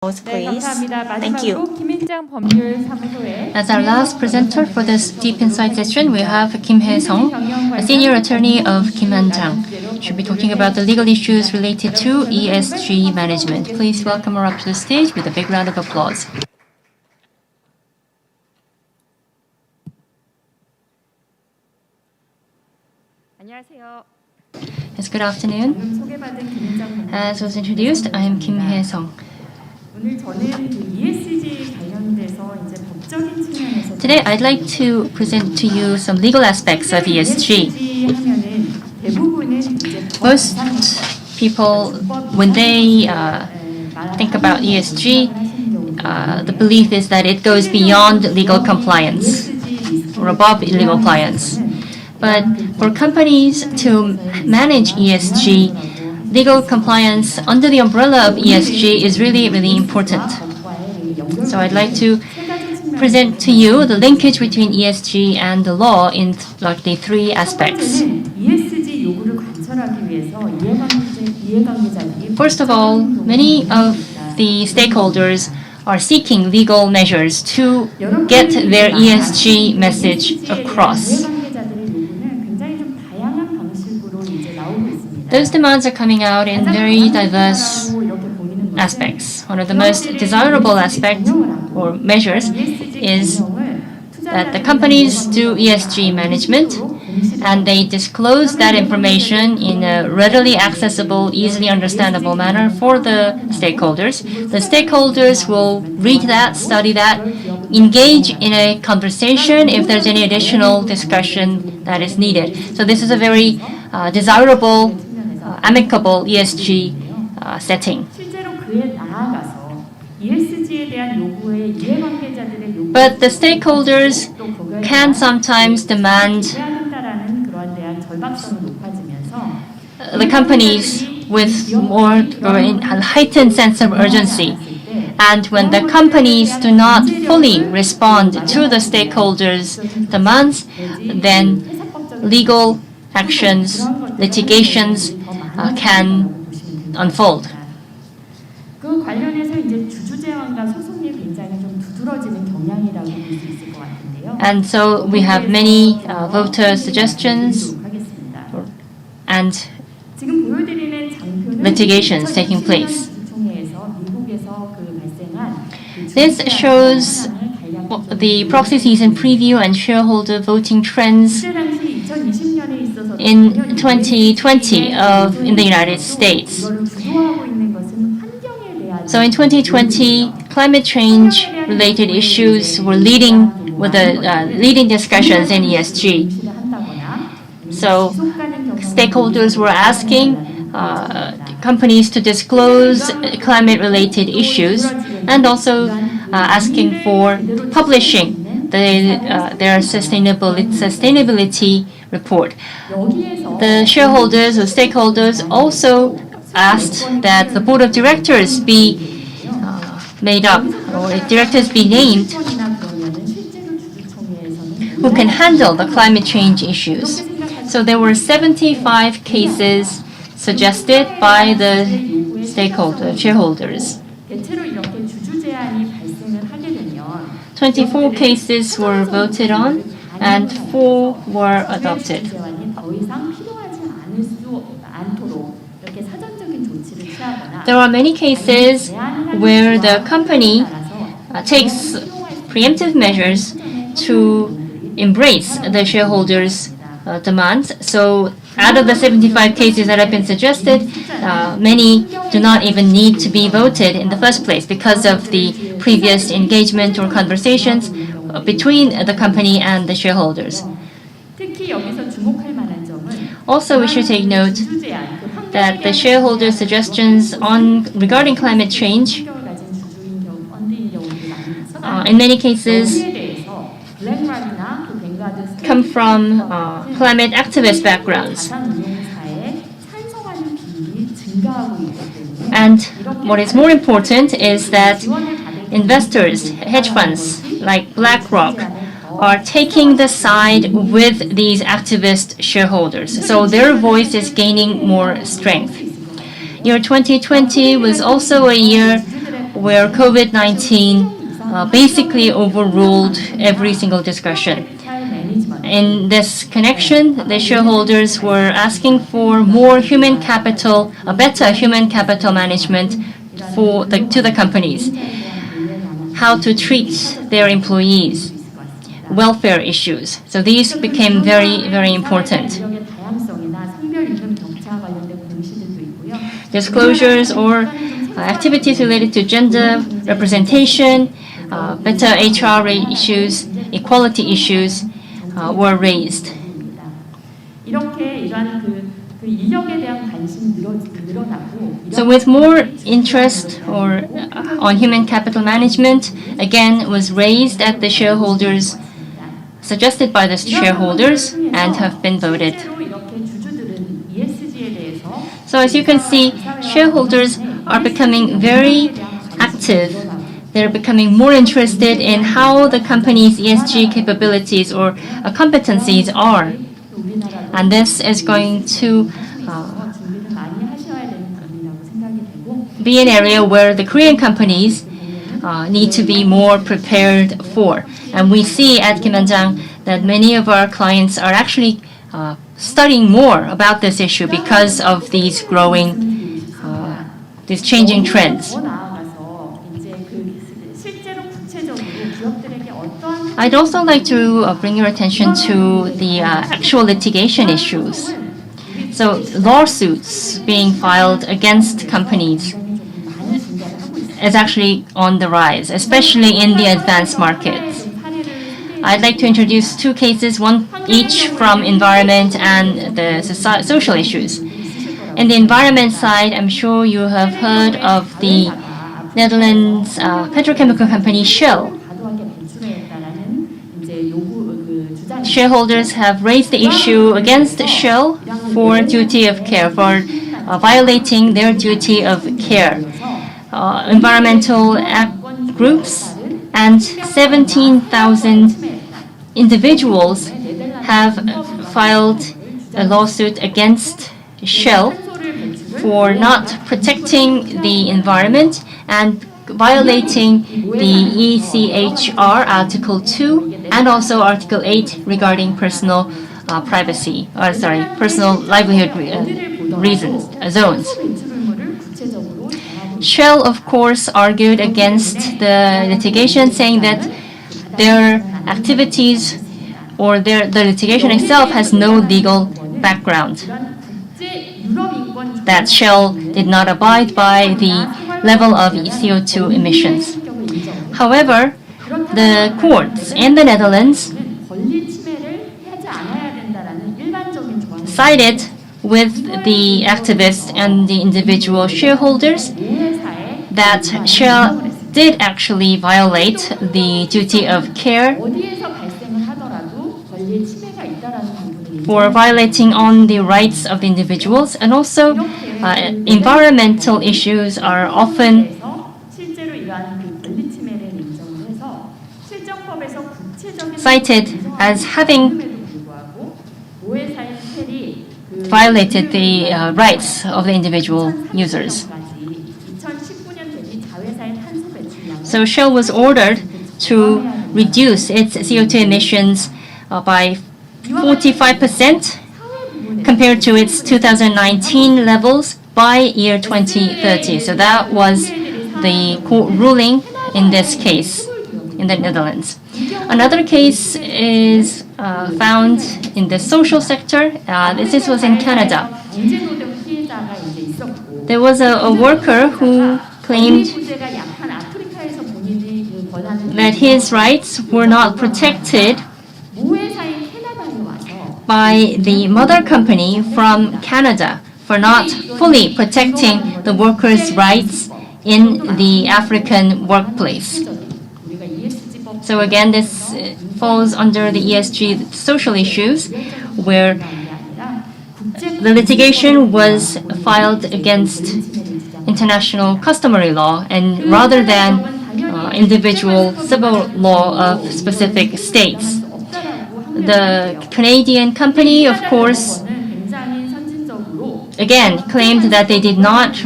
Please. Thank you. 김앤장법률사무소의 As our last presenter for this Deep Insight session, we have Kim Hae-sung, a senior attorney of 김앤장. She'll be talking about the legal issues related to ESG management. Please welcome her up to the stage with a big round of applause. 안녕하세요. Yes, good afternoon. As was introduced, I am Kim Hae-sung. 오늘 저는 ESG 관련돼서 이제 법적인 측면에서 Today, I'd like to present to you some legal aspects of ESG. 하면은 대부분은 이제 Most people, when they think about ESG, the belief is that it goes beyond legal compliance or above legal compliance. But for companies to manage ESG, legal compliance under the umbrella of ESG is really, really important. So I'd like to present to you the linkage between ESG and the law in largely three aspects. First of all, many of the stakeholders are seeking legal measures to get their ESG message across. Those demands are coming out in very diverse aspects. One of the most desirable aspects or measures is that the companies do ESG management and they disclose that information in a readily accessible, easily understandable manner for the stakeholders. The stakeholders will read that, study that, engage in a conversation if there's any additional discussion that is needed. So this is a very desirable amicable ESG setting. But the stakeholders can sometimes demand the companies with more or a heightened sense of urgency. And when the companies do not fully respond to the stakeholders' demands, then legal actions, litigations can unfold. And so we have many voter suggestions and litigations taking place. This shows the proxy season preview and shareholder voting trends in 2020 in the United States. So in 2020, climate change related issues were leading discussions in ESG. So stakeholders were asking companies to disclose climate related issues and also asking for publishing their sustainability report. The shareholders or stakeholders also asked that the board of directors be made up or directors be named who can handle the climate change issues. So there were 75 cases suggested by the shareholders. 24 cases were voted on and 4 were adopted. There are many cases where the company takes preemptive measures to embrace the shareholders' demands. So out of the 75 cases that have been suggested, many do not even need to be voted in the first place because of the previous engagement or conversations between the company and the shareholders. Also, we should take note that the shareholder suggestions regarding climate change, in many cases, come from climate activist backgrounds. And what is more important is that investors, hedge funds like BlackRock, are taking the side with these activist shareholders. So their voice is gaining more strength. Year 2020 was also a year where COVID-19 basically overruled every single discussion. In this connection, the shareholders were asking for more human capital, a better human capital management to the companies, how to treat their employees, welfare issues. So these became very, very important. Disclosures or activities related to gender representation, better HR issues, equality issues were raised. So with more interest on human capital management, again, was raised at the shareholders, suggested by the shareholders, and have been voted. So as you can see, shareholders are becoming very active. They're becoming more interested in how the company's ESG capabilities or competencies are. And this is going to be an area where the Korean companies need to be more prepared for. And we see at 김앤장 that many of our clients are actually studying more about this issue because of these changing trends. I'd also like to bring your attention to the actual litigation issues. So lawsuits being filed against companies is actually on the rise, especially in the advanced markets. I'd like to introduce two cases, one each from environment and the social issues. In the environment side, I'm sure you have heard of the Netherlands petrochemical company Shell. Shareholders have raised the issue against Shell for duty of care, for violating their duty of care. Environmental groups and 17,000 individuals have filed a lawsuit against Shell for not protecting the environment and violating the ECHR Article 2 and also Article 8 regarding personal personal livelihood zones. Shell, of course, argued against the litigation, saying that their activities or the litigation itself has no legal background, that Shell did not abide by the level of CO2 emissions. However, the courts in the Netherlands sided with the activists and the individual shareholders that Shell did actually violate the duty of care for violating on the rights of the individuals, and also environmental issues are often cited as having violated the rights of the individual users. So Shell was ordered to reduce its CO2 emissions by 45% compared to its 2019 levels by year 2030. So that was the court ruling in this case in the Netherlands. Another case is found in the social sector. This was in Canada. There was a worker who claimed that his rights were not protected by the mother company from Canada for not fully protecting the workers' rights in the African workplace. So again, this falls under the ESG social issues, where the litigation was filed against international customary law, and rather than individual civil law of specific states. The Canadian company, of course, again claimed that they did not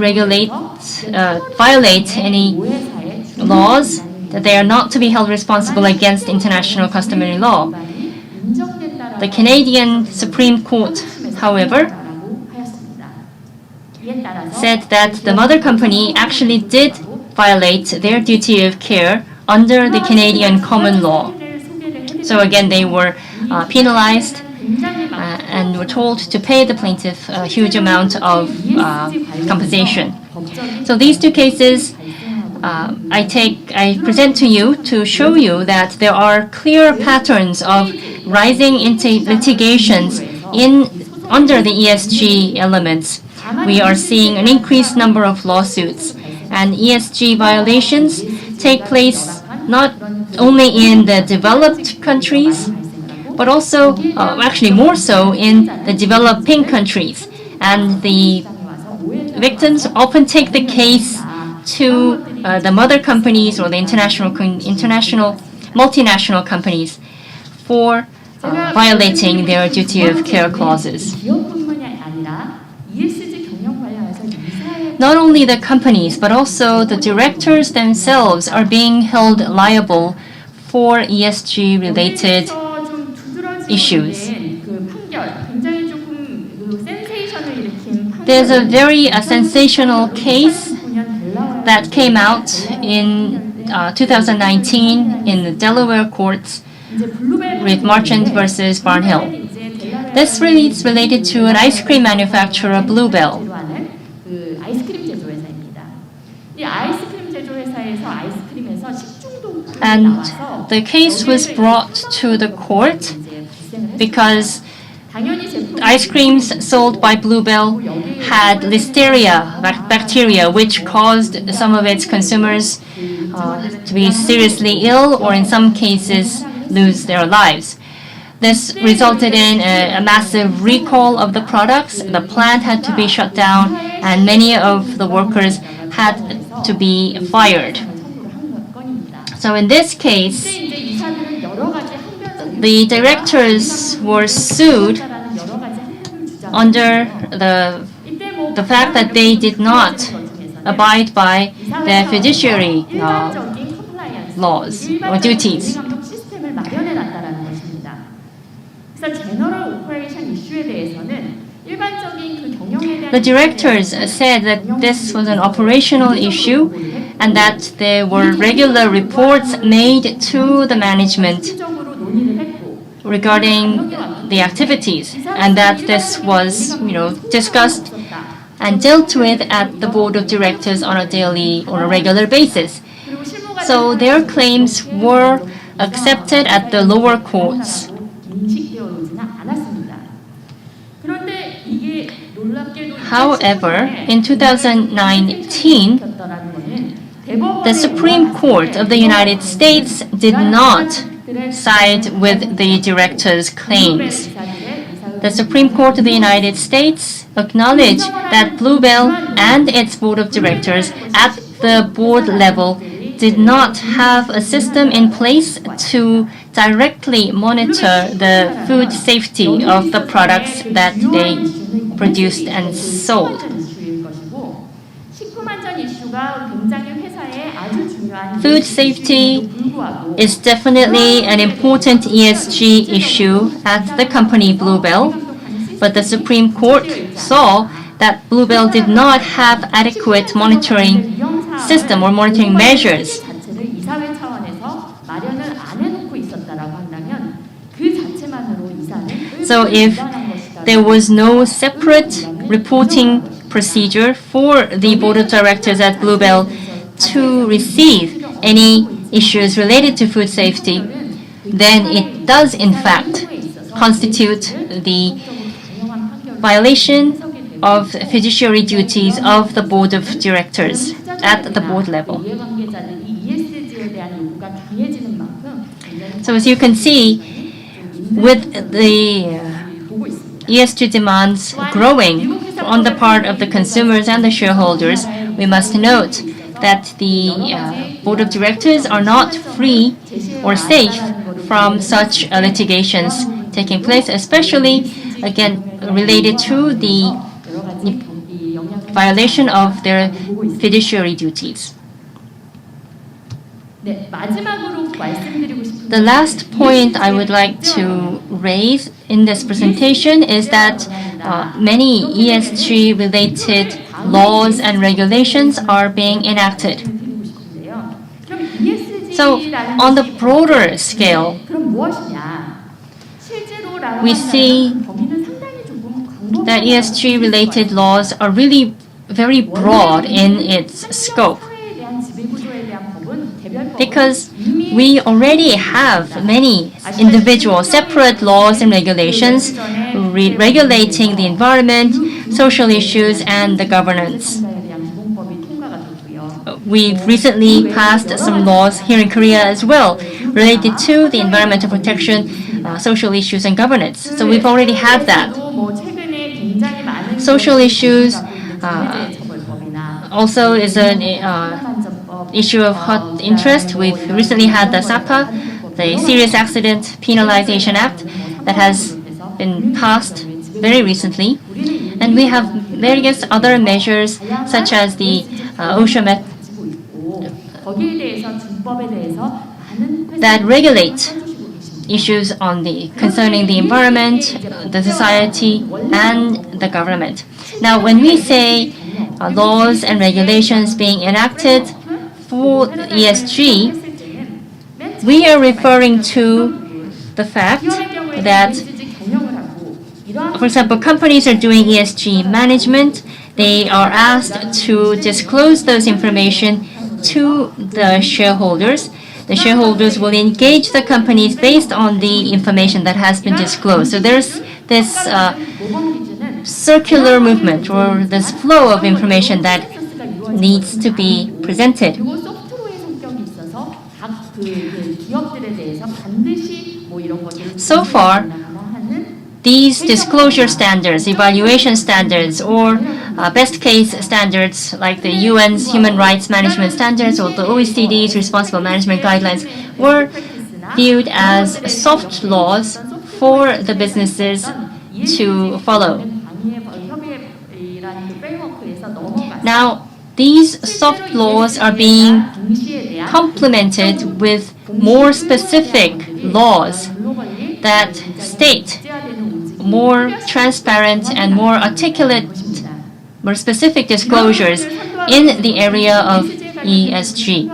violate any laws, that they are not to be held responsible against international customary law. The Canadian Supreme Court, however, said that the mother company actually did violate their duty of care under the Canadian common law. So again, they were penalized and were told to pay the plaintiff a huge amount of compensation. So these two cases I present to you to show you that there are clear patterns of rising litigations under the ESG elements. We are seeing an increased number of lawsuits, and ESG violations take place not only in the developed countries, but also, actually more so, in the developing countries. And the victims often take the case to the mother companies or the international multinational companies for violating their duty of care clauses. Not only the companies, but also the directors themselves are being held liable for ESG-related issues. There's a very sensational case that came out in 2019 in the Delaware courts with Marchand versus Barnhill. This is related to an ice cream manufacturer, Bluebell. And the case was brought to the court because ice creams sold by Bluebell had listeria bacteria, which caused some of its consumers to be seriously ill or in some cases lose their lives. This resulted in a massive recall of the products. The plant had to be shut down and many of the workers had to be fired. So in this case, the directors were sued under the fact that they did not abide by their fiduciary laws or duties. The directors said that this was an operational issue and that there were regular reports made to the management regarding the activities, and that this was, discussed and dealt with at the board of directors on a daily or a regular basis. So their claims were accepted at the lower courts. However, in 2019, the Supreme Court of the United States did not side with the directors' claims. The Supreme Court of the United States acknowledged that Bluebell and its board of directors at the board level did not have a system in place to directly monitor the food safety of the products that they produced and sold. Food safety is definitely an important ESG issue at the company Bluebell, but the Supreme Court saw that Bluebell did not have adequate monitoring system or monitoring measures. So if there was no separate reporting procedure for the board of directors at Bluebell to receive any issues related to food safety, then it does in fact constitute the violation of fiduciary duties of the board of directors at the board level. So as you can see, with the ESG demands growing on the part of the consumers and the shareholders, we must note that the board of directors are not free or safe from such litigations taking place, especially, again, related to the violation of their fiduciary duties. 네, 마지막으로 말씀드리고 싶은 The last point I would like to raise in this presentation is that many ESG-related laws and regulations are being enacted. So, on the broader scale, we see that ESG-related laws are really very broad in its scope, because we already have many individual separate laws and regulations regulating the environment, social issues, and the governance. We've recently passed some laws here in Korea as well related to the environmental protection, social issues, and governance. So we've already had that. Social issues also is an issue of hot interest. We've recently had the SAPA, the Serious Accident Penalization Act, that has been passed very recently. And we have various other measures such as the OSHA that regulate issues concerning the environment, the society, and the government. Now, when we say laws and regulations being enacted for ESG, we are referring to the fact that, for example, companies are doing ESG management. They are asked to disclose those information to the shareholders. The shareholders will engage the companies based on the information that has been disclosed. So there's this circular movement, or this flow of information that needs to be presented. So far, these disclosure standards, evaluation standards, or best case standards like the UN's Human Rights Management Standards or the OECD's Responsible Management Guidelines were viewed as soft laws for the businesses to follow. Now, these soft laws are being complemented with more specific laws that state more transparent and more articulate, more specific disclosures in the area of ESG.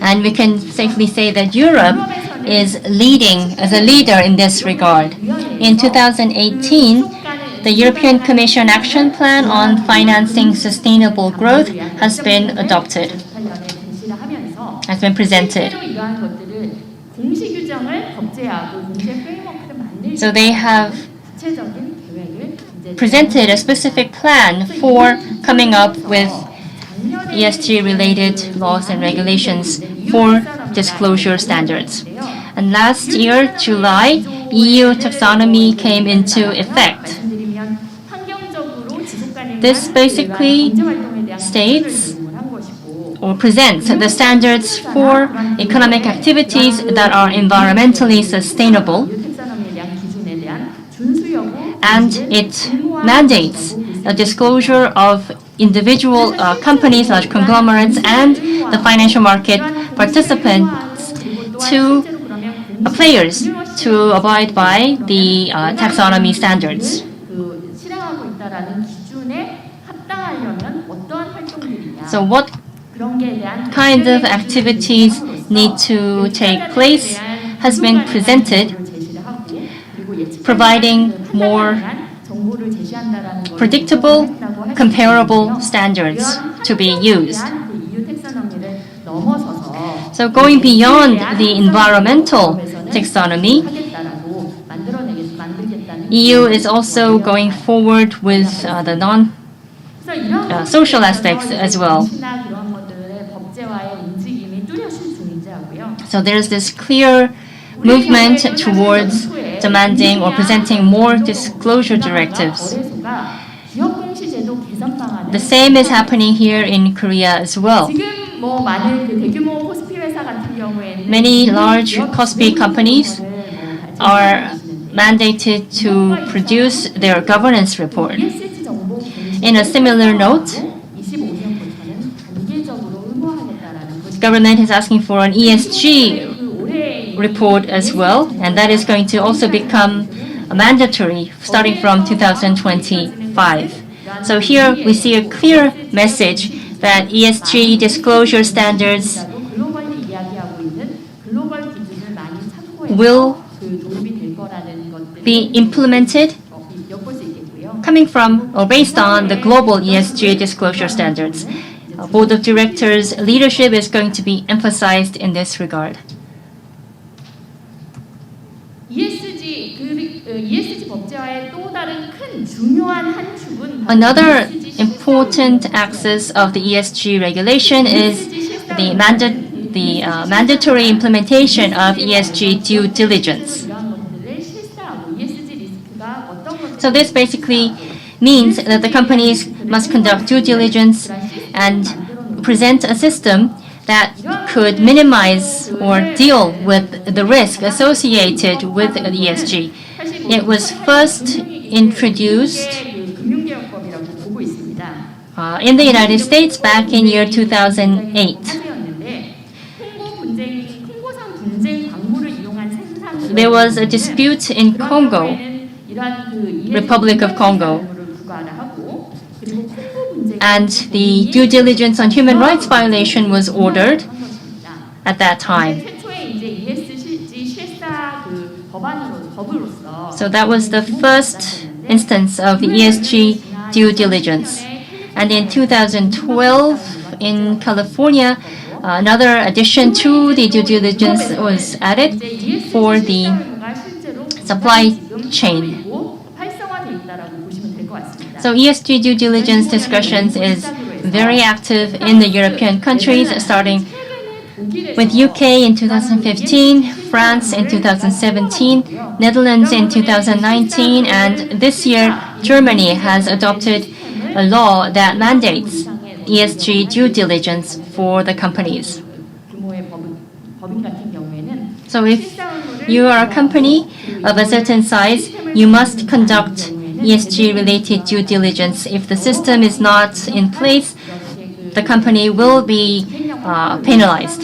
And we can safely say that Europe is leading as a leader in this regard. In 2018, the European Commission Action Plan on Financing Sustainable Growth has been adopted, has been presented. So they have presented a specific plan for coming up with ESG-related laws and regulations for disclosure standards. And last year, July, EU taxonomy came into effect. This basically states or presents the standards for economic activities that are environmentally sustainable, and it mandates a disclosure of individual companies, large conglomerates, and the financial market participants to players to abide by the taxonomy standards. So what kind of activities need to take place has been presented, providing more predictable, comparable standards to be used. So going beyond the environmental taxonomy, EU is also going forward with the non-social aspects as well. So there's this clear movement towards demanding or presenting more disclosure directives. The same is happening here in Korea as well. Many large KOSPI companies are mandated to produce their governance report. In a similar note, government is asking for an ESG report as well, and that is going to also become mandatory starting from 2025. So here we see a clear message that ESG disclosure standards will be implemented coming from or based on the global ESG disclosure standards. Board of Directors leadership is going to be emphasized in this regard. ESG 법제화의 또 다른 큰 중요한 한 축은 Another important axis of the ESG regulation is the mandatory implementation of ESG due diligence. So this basically means that the companies must conduct due diligence and present a system that could minimize or deal with the risk associated with ESG. It was first introduced in the United States back in year 2008. There was a dispute in Congo, Republic of Congo, and the due diligence on human rights violation was ordered at that time. So that was the first instance of the ESG due diligence. And in 2012, in California, another addition to the due diligence was added for the supply chain. So ESG due diligence discussions is very active in the European countries, starting with UK in 2015, France in 2017, Netherlands in 2019, and this year Germany has adopted a law that mandates ESG due diligence for the companies. So if you are a company of a certain size, you must conduct ESG-related due diligence. If the system is not in place, the company will be penalized.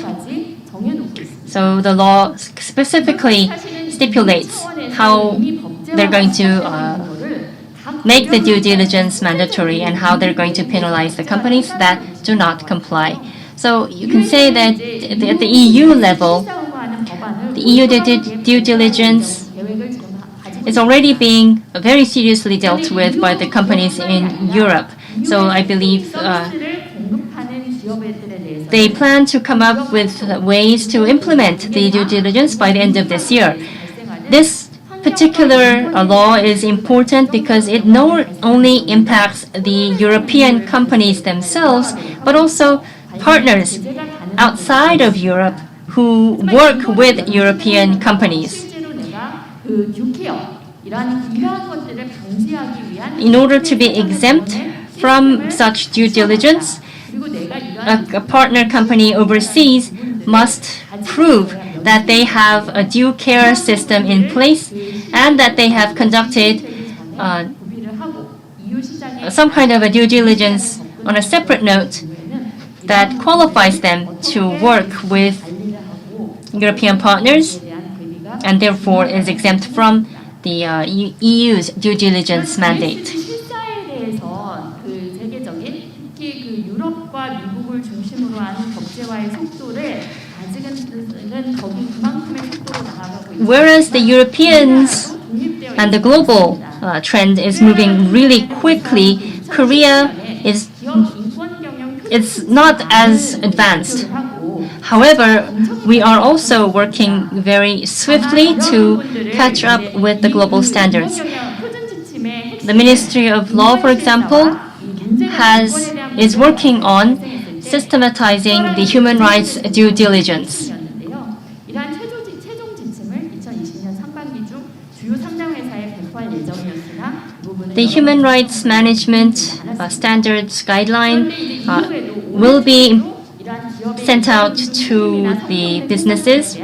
So the law specifically stipulates how they're going to make the due diligence mandatory and how they're going to penalize the companies that do not comply. So you can say that at the EU level, the EU due diligence is already being very seriously dealt with by the companies in Europe. So I believe they plan to come up with ways to implement the due diligence by the end of this year. This particular law is important because it not only impacts the European companies themselves, but also partners outside of Europe who work with European companies. In order to be exempt from such due diligence, a partner company overseas must prove that they have a due care system in place and that they have conducted some kind of a due diligence on a separate note that qualifies them to work with European partners and therefore is exempt from the EU's due diligence mandate. Whereas the Europeans and the global trend is moving really quickly, Korea is not as advanced. However, we are also working very swiftly to catch up with the global standards. The Ministry of Law, for example, is working on systematizing the human rights due diligence. The human rights management standards guideline will be sent out to the businesses.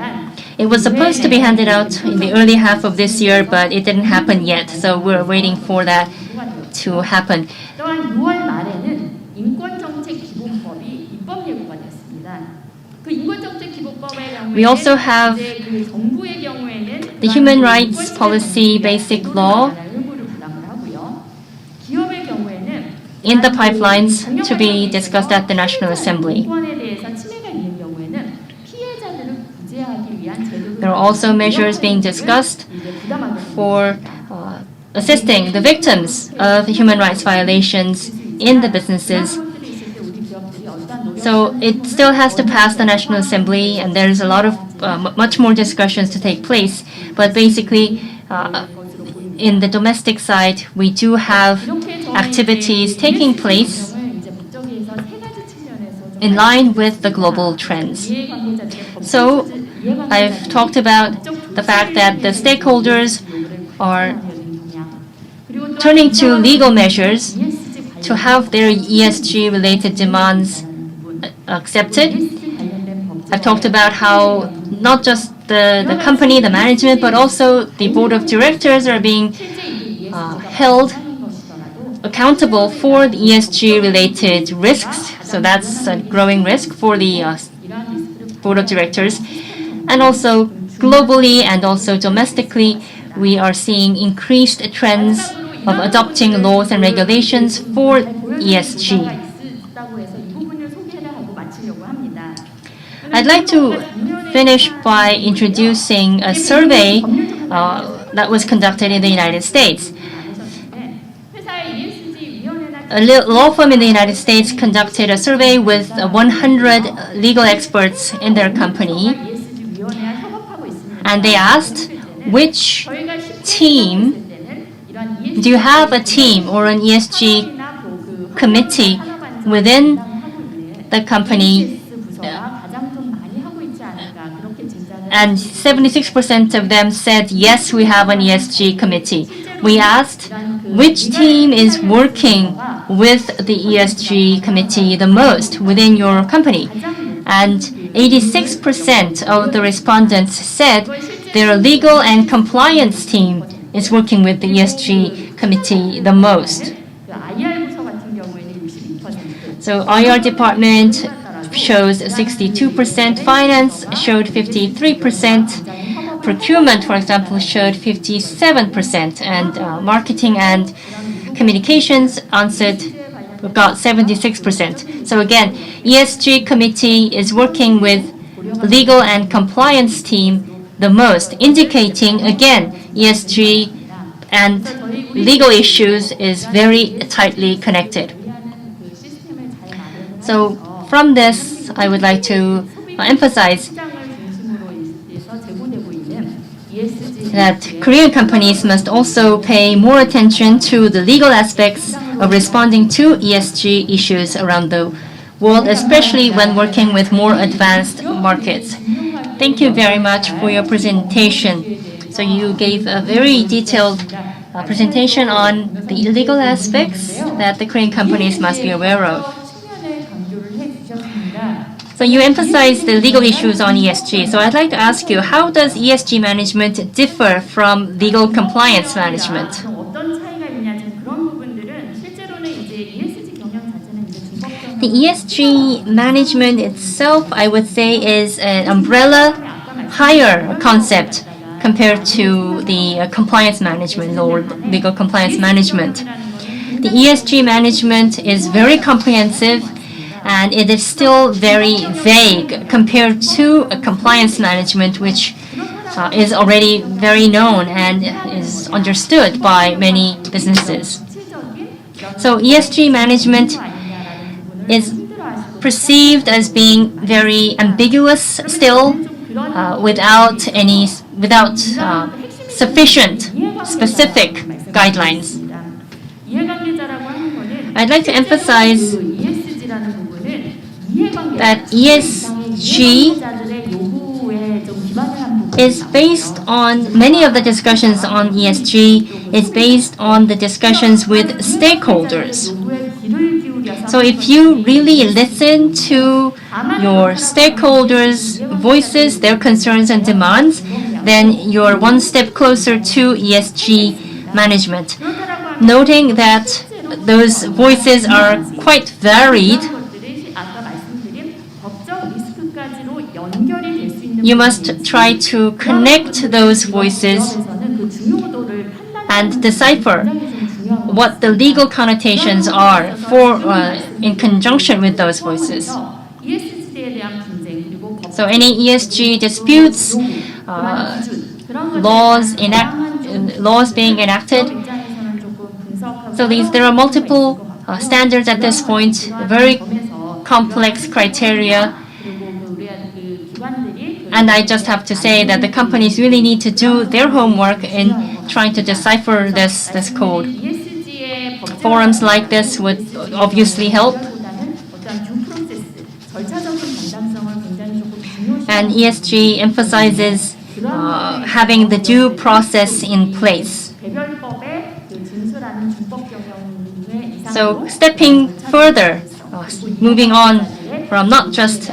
It was supposed to be handed out in the early half of this year, but it didn't happen yet. So we're waiting for that to happen. We also have the Human Rights Policy Basic Law in the pipelines to be discussed at the National Assembly. There are also measures being discussed for assisting the victims of human rights violations in the businesses. So it still has to pass the National Assembly, and there's a lot of much more discussions to take place. But basically, in the domestic side, we do have activities taking place in line with the global trends. So I've talked about the fact that the stakeholders are turning to legal measures to have their ESG-related demands accepted. I've talked about how not just the company, the management, but also the board of directors are being held accountable for the ESG-related risks. So that's a growing risk for the board of directors. And also globally and also domestically, we are seeing increased trends of adopting laws and regulations for ESG. I'd like to finish by introducing a survey that was conducted in the United States. A law firm in the United States conducted a survey with 100 legal experts in their company, and they asked, which team, do you have a team or an ESG committee within the company? And 76% of them said, yes, we have an ESG committee. We asked, which team is working with the ESG committee the most within your company? And 86% of the respondents said their legal and compliance team is working with the ESG committee the most. So IR department shows 62%, finance showed 53%, procurement, for example, showed 57%, and marketing and communications got 76%. So again, ESG committee is working with legal and compliance team the most, indicating again ESG and legal issues is very tightly connected. So from this, I would like to emphasize that Korean companies must also pay more attention to the legal aspects of responding to ESG issues around the world, especially when working with more advanced markets. Thank you very much for your presentation. So you gave a very detailed presentation on the legal aspects that the Korean companies must be aware of. So you emphasized the legal issues on ESG. So I'd like to ask you, how does ESG management differ from legal compliance management? The ESG management itself, I would say, is an umbrella higher concept compared to the compliance management or legal compliance management. The ESG management is very comprehensive, and it is still very vague compared to a compliance management, which is already very known and is understood by many businesses. So ESG management is perceived as being very ambiguous still, without sufficient specific guidelines. I'd like to emphasize that ESG is based on, many of the discussions on ESG is based on the discussions with stakeholders. So if you really listen to your stakeholders' voices, their concerns and demands, then you're one step closer to ESG management. Noting that those voices are quite varied, you must try to connect those voices and decipher what the legal connotations are for in conjunction with those voices. So any ESG disputes, laws being enacted. So there are multiple standards at this point, very complex criteria. And I just have to say that the companies really need to do their homework in trying to decipher this code. Forums like this would obviously help. And ESG emphasizes having the due process in place. So stepping further, moving on from not just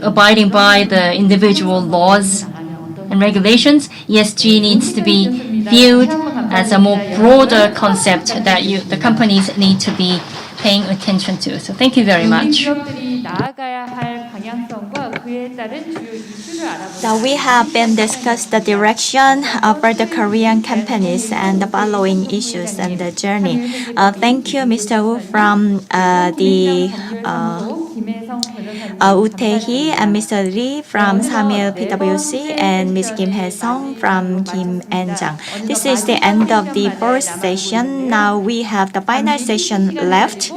abiding by the individual laws and regulations, ESG needs to be viewed as a more broader concept that the companies need to be paying attention to. So thank you very much. Now we have been discussed the direction for the Korean companies and the following issues and the journey. Thank you, Mr. Wu from the Woo Tae-hee and Mr. Lee from Samil PwC and Ms. Kim Hae-sung from 김앤장. This is the end of the first session. Now we have the final session left.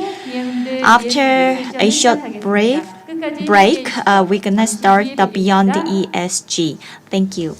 After a short break, we're gonna start the Beyond the ESG. Thank you.